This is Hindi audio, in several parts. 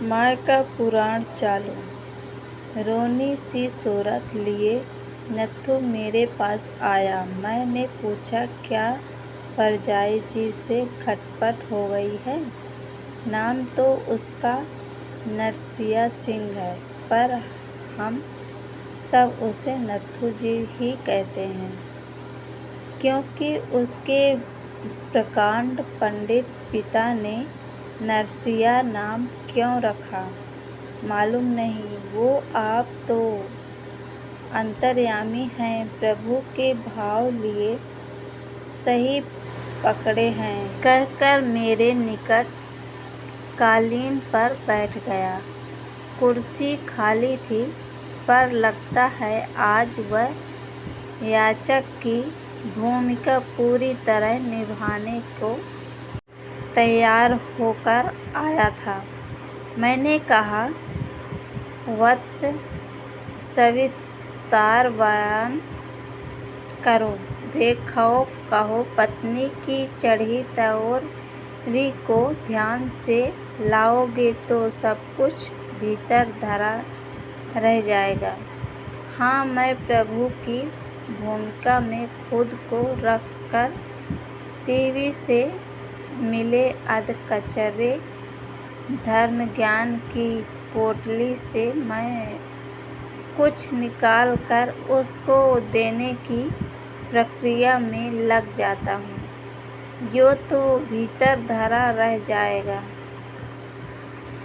माँ का पुराण चालू। रोनी सी सूरत लिए नत्थू मेरे पास आया। मैंने पूछा, क्या परजाई जी से खटपट हो गई है? नाम तो उसका नरसिया सिंह है, पर हम सब उसे नत्थू जी ही कहते हैं, क्योंकि उसके प्रकांड पंडित पिता ने नरसिया नाम क्यों रखा मालूम नहीं। वो आप तो अंतर्यामी हैं, प्रभु के भाव लिए सही पकड़े हैं, कहकर मेरे निकट कालीन पर बैठ गया। कुर्सी खाली थी, पर लगता है आज वह याचक की भूमिका पूरी तरह निभाने को तैयार होकर आया था। मैंने कहा, वत्स, सविस्तार बयान करो, बेखौफ कहो। पत्नी की चढ़ी तैयारी को ध्यान से लाओगे तो सब कुछ भीतर धरा रह जाएगा। हाँ, मैं प्रभु की भूमिका में खुद को रखकर टीवी से मिले अधकचरे धर्म ज्ञान की पोटली से मैं कुछ निकाल कर उसको देने की प्रक्रिया में लग जाता हूँ। यो तो भीतर धरा रह जाएगा।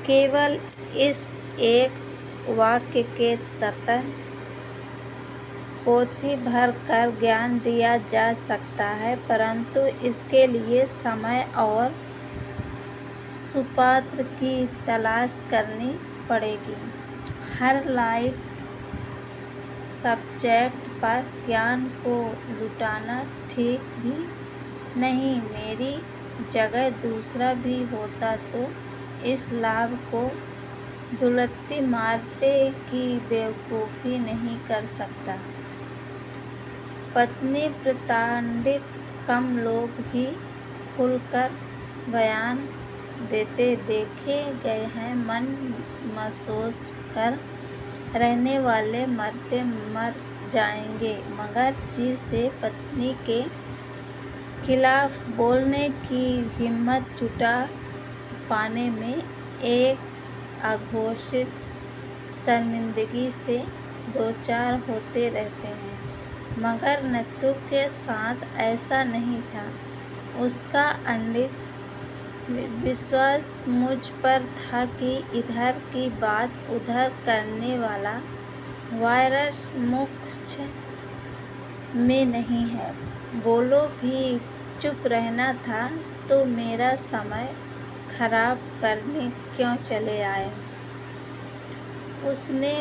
केवल इस एक वाक्य के तहत पोथी भर कर ज्ञान दिया जा सकता है, परंतु इसके लिए समय और सुपात्र की तलाश करनी पड़ेगी। हर लाइट सब्जेक्ट पर ज्ञान को लुटाना ठीक भी नहीं। मेरी जगह दूसरा भी होता तो इस लाभ को दुलत्ती मारते की बेवकूफ़ी नहीं कर सकता। पत्नी प्रताड़ित कम लोग ही खुलकर बयान देते देखे गए हैं। मन महसूस कर रहने वाले मरते मर जाएंगे, मगर जी से पत्नी के खिलाफ बोलने की हिम्मत जुटा पाने में एक अघोषित शर्मिंदगी से दो चार होते रहते हैं। मगर नत्थू के साथ ऐसा नहीं था। उसका अडिग विश्वास मुझ पर था कि इधर की बात उधर करने वाला वायरस मोक्ष में नहीं है। बोलो भी चुप रहना था तो मेरा समय खराब करने क्यों चले आए। उसने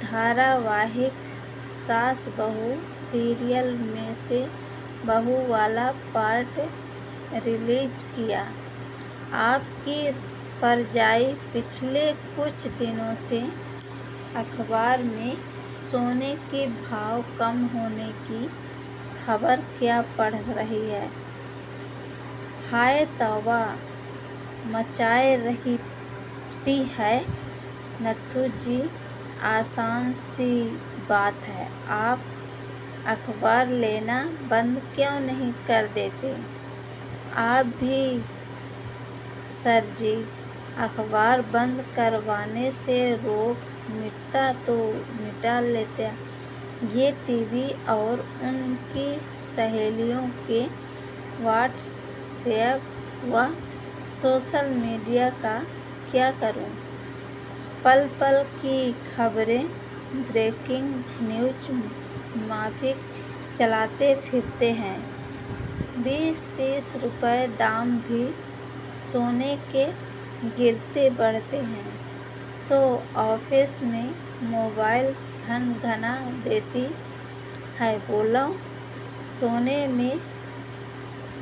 धारावाहिक सास बहू सीरियल में से बहू वाला पार्ट रिलीज किया। आपकी परजाई पिछले कुछ दिनों से अखबार में सोने के भाव कम होने की खबर क्या पढ़ रही है। हाय तौबा मचाए रहती है। नत्थू जी, आसान सी बात है, आप अखबार लेना बंद क्यों नहीं कर देते? आप भी सर जी, अखबार बंद करवाने से रोग मिटता तो मिटा लेते। ये टीवी और उनकी सहेलियों के व्हाट्सएप व सोशल मीडिया का क्या करूं? पल पल की खबरें, ब्रेकिंग न्यूज माफिक चलाते फिरते हैं। 20-30 रुपए दाम भी सोने के गिरते बढ़ते हैं तो ऑफिस में मोबाइल घन घना देती है। बोलो, सोने में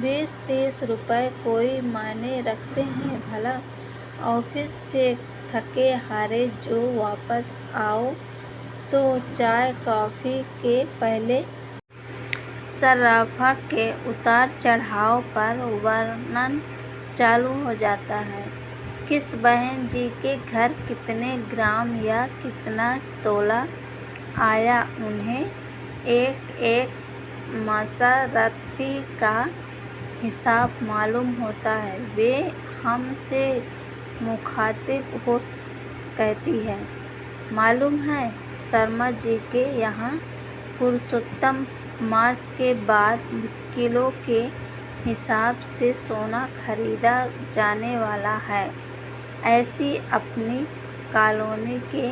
20-30 रुपए कोई मायने रखते हैं भला? ऑफिस से थके हारे जो वापस आओ तो चाय कॉफ़ी के पहले सर्राफा के उतार चढ़ाव पर वर्णन चालू हो जाता है। किस बहन जी के घर कितने ग्राम या कितना तोला आया, उन्हें एक एक मसरती का हिसाब मालूम होता है। वे हमसे मुखातिब हो कहती है, मालूम है शर्मा जी के यहाँ पुरुषोत्तम मास के बाद किलो के हिसाब से सोना खरीदा जाने वाला है। ऐसी अपनी कॉलोनी के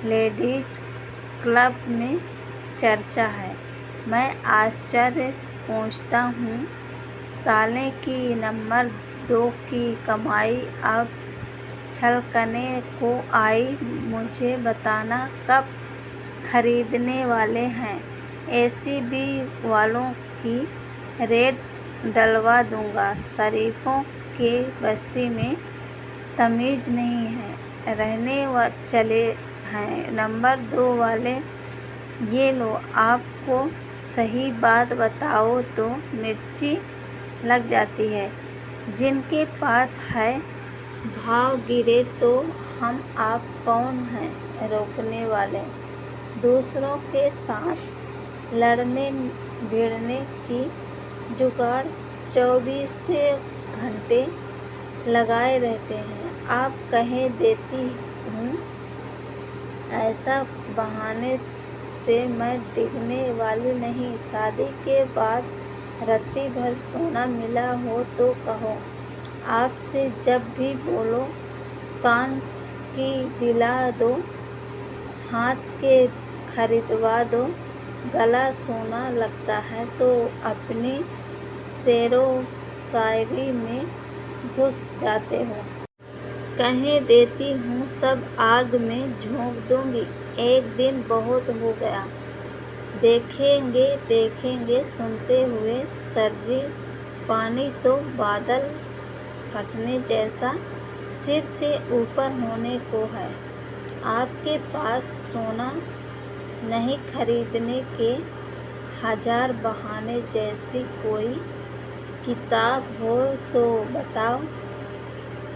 लेडीज क्लब में चर्चा है। मैं आश्चर्य पूछता हूँ, साले की नंबर 2 की कमाई अब छलकने को आई, मुझे बताना कब खरीदने वाले हैं। एसीबी वालों की रेड डलवा दूंगा। शरीफों के बस्ती में तमीज़ नहीं है, रहने चले हैं नंबर 2 वाले। ये लो, आपको सही बात बताओ तो मिर्ची लग जाती है। जिनके पास है भाव गिरे तो हम आप कौन हैं रोकने वाले। दूसरों के साथ लड़ने भिड़ने की जुगाड़ 24 घंटे लगाए रहते हैं। आप कह देती हूँ, ऐसा बहाने से मैं डिगने वाली नहीं। शादी के बाद रत्ती भर सोना मिला हो तो कहो। आपसे जब भी बोलो कान की दिला दो, हाथ के खरीदवा दो। गला सोना लगता है तो अपनी शेरो शायरी में घुस जाते हो। कह देती हूँ सब आग में झोंक दूंगी। एक दिन बहुत हो गया। देखेंगे देखेंगे सुनते हुए सरजी, पानी तो बादल फटने जैसा सिर से ऊपर होने को है। आपके पास सोना नहीं खरीदने के 1000 बहाने जैसी कोई किताब हो तो बताओ।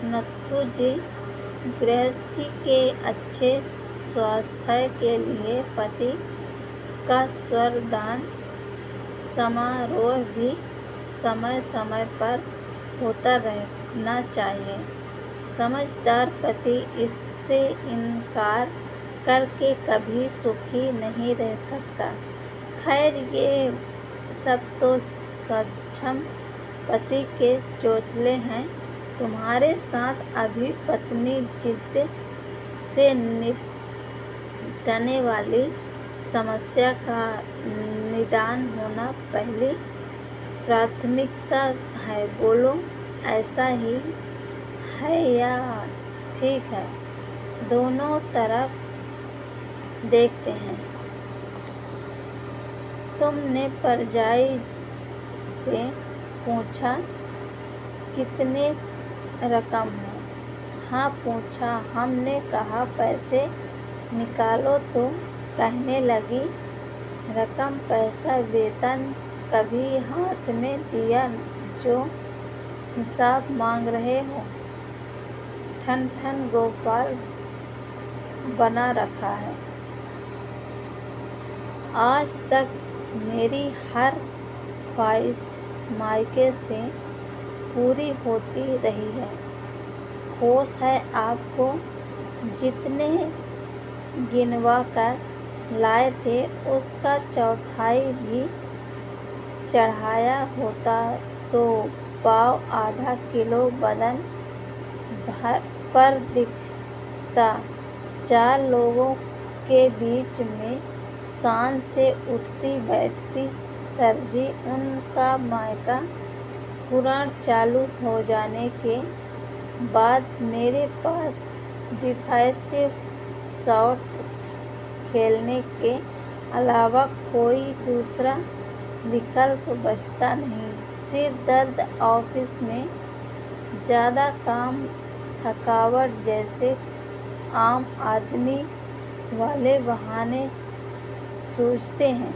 नत्थू जी, गृहस्थी के अच्छे स्वास्थ्य के लिए पति का स्वरदान समारोह भी समय समय पर होता रहना चाहिए। समझदार पति इससे इनकार करके कभी सुखी नहीं रह सकता। खैर, ये सब तो सक्षम पति के चोचले हैं। तुम्हारे साथ अभी पत्नी जिद से निपटने वाली समस्या का निदान होना पहली प्राथमिकता है। बोलो, ऐसा ही है या ठीक है? दोनों तरफ देखते हैं। तुमने परजाई से पूछा कितने रकम है? हाँ पूछा। हमने कहा पैसे निकालो तो कहने लगी रकम पैसा वेतन कभी हाथ में दिया जो हिसाब मांग रहे हो। ठन ठन गोपाल बना रखा है। आज तक मेरी हर ख्वाहिश मायके से पूरी होती रही है। होश है आपको? जितने गिनवा कर लाए थे उसका चौथाई भी चढ़ाया होता तो पाव आधा किलो बदन पर दिखता। 4 लोगों के बीच में शान से उठती बैठती सरजी। उनका मायका कुरान चालू हो जाने के बाद मेरे पास डिफेंसिव शॉट खेलने के अलावा कोई दूसरा विकल्प बचता नहीं। सिर दर्द, ऑफिस में ज़्यादा काम, थकावट जैसे आम आदमी वाले बहाने सूझते हैं।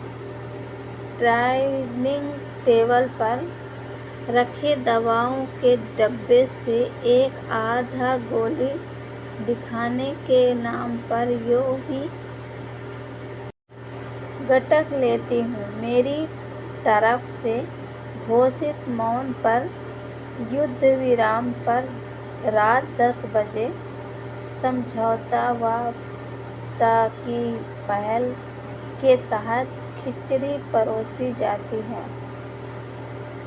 डाइनिंग टेबल पर रखे दवाओं के डब्बे से एक आधा गोली दिखाने के नाम पर यूं ही गटक लेती हूँ। मेरी तरफ से घोषित मौन पर युद्ध विराम पर रात 10 बजे समझौता वार्ता की पहल के तहत खिचड़ी परोसी जाती है।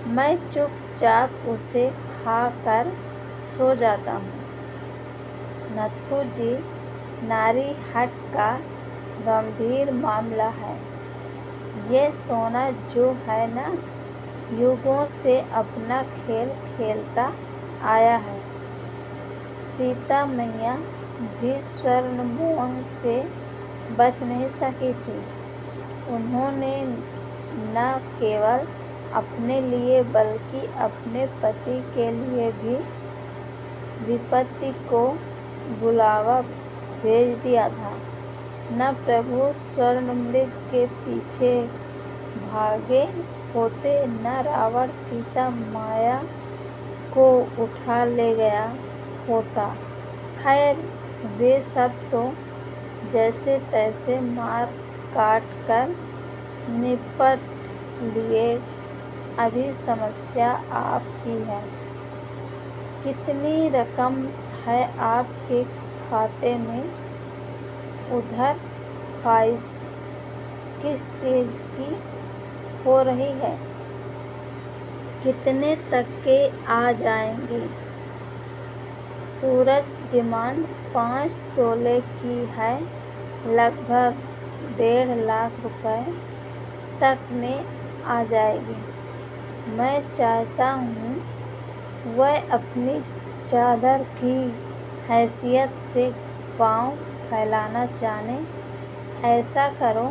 मैं चुपचाप उसे खाकर सो जाता हूँ। नथु जी, नारी हट का गंभीर मामला है। ये सोना जो है ना, युगों से अपना खेल खेलता आया है। सीता मैया भी स्वर्णमोह से बच नहीं सकी थी। उन्होंने न केवल अपने लिए बल्कि अपने पति के लिए भी विपत्ति को बुलावा भेज दिया था। न प्रभु स्वर्णमृग के पीछे भागे होते, न रावण सीता माया को उठा ले गया होता। खैर, वे सब तो जैसे तैसे मार काट कर निपट लिए। अभी समस्या आपकी है। कितनी रकम है आपके खाते में? उधर ख्वाहिश किस चीज की हो रही है? कितने तक के आ जाएंगे? सूरज, डिमांड 5 तोले की है, लगभग 1.5 लाख रुपए तक में आ जाएगी। मैं चाहता हूँ वह अपनी चादर की हैसियत से पाँव फैलाना जाने। ऐसा करो,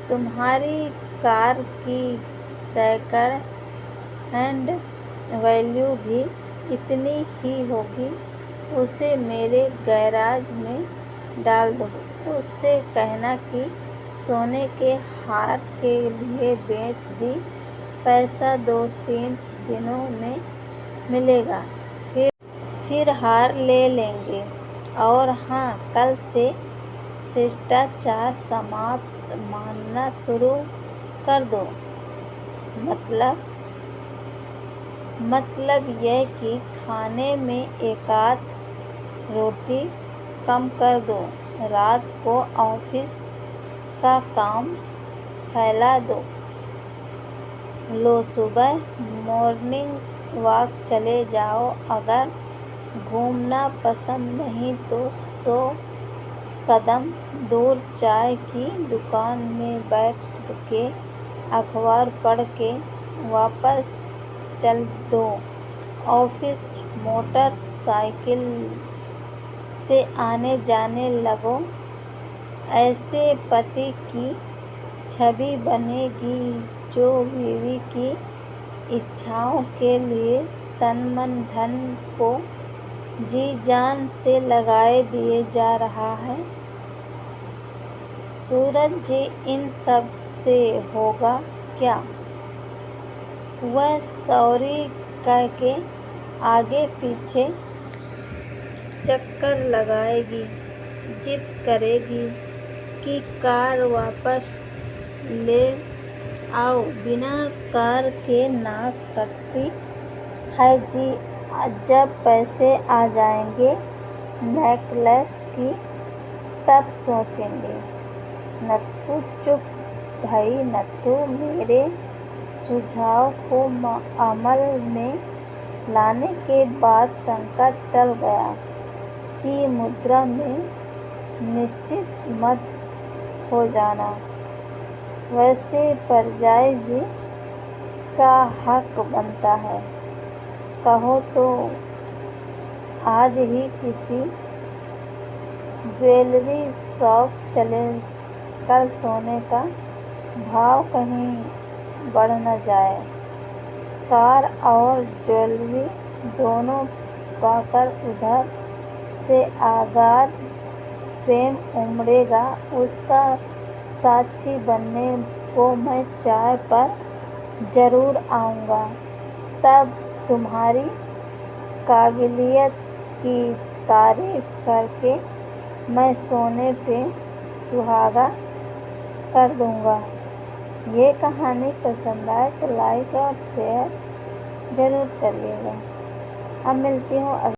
तुम्हारी कार की सेकंड हैंड वैल्यू भी इतनी ही होगी। उसे मेरे गैराज में डाल दो। उससे कहना कि सोने के हार के लिए बेच दी, पैसा 2-3 दिनों में मिलेगा। फिर हार ले लेंगे। और हाँ, कल से शिष्टाचार समाप्त मानना शुरू कर दो। मतलब यह कि खाने में एकाध रोटी कम कर दो। रात को ऑफिस का काम फैला दो। लो, सुबह मॉर्निंग वॉक चले जाओ। अगर घूमना पसंद नहीं तो 100 कदम दूर चाय की दुकान में बैठ के अखबार पढ़ के वापस चल दो। ऑफिस मोटर साइकिल से आने जाने लगो। ऐसे पति की छवि बनेगी जो बीवी की इच्छाओं के लिए तन मन धन को जी जान से लगाए दिए जा रहा है। सूरज जी, इन सब से होगा क्या? वह सॉरी कह के आगे पीछे चक्कर लगाएगी, जिद करेगी कि कार वापस ले आओ। बिना कार के नाक कटती है जी। जब पैसे आ जाएंगे नेकलेस की, तब सोचेंगे। नथु चुप। भाई नथु, मेरे सुझाव को अमल में लाने के बाद संकट टल गया कि मुद्रा में निश्चित मत हो जाना। वैसे परजाई जी का हक बनता है। कहो तो आज ही किसी ज्वेलरी शॉप चले। कल सोने का भाव कहीं बढ़ न जाए। कार और ज्वेलरी दोनों पाकर उधर से आगाध प्रेम उमड़ेगा। उसका साक्षी बनने को मैं चाय पर जरूर आऊँगा। तब तुम्हारी काबिलियत की तारीफ करके मैं सोने पे सुहागा कर दूँगा। ये कहानी पसंद आए तो लाइक और शेयर ज़रूर करिएगा। अब मिलती हूँ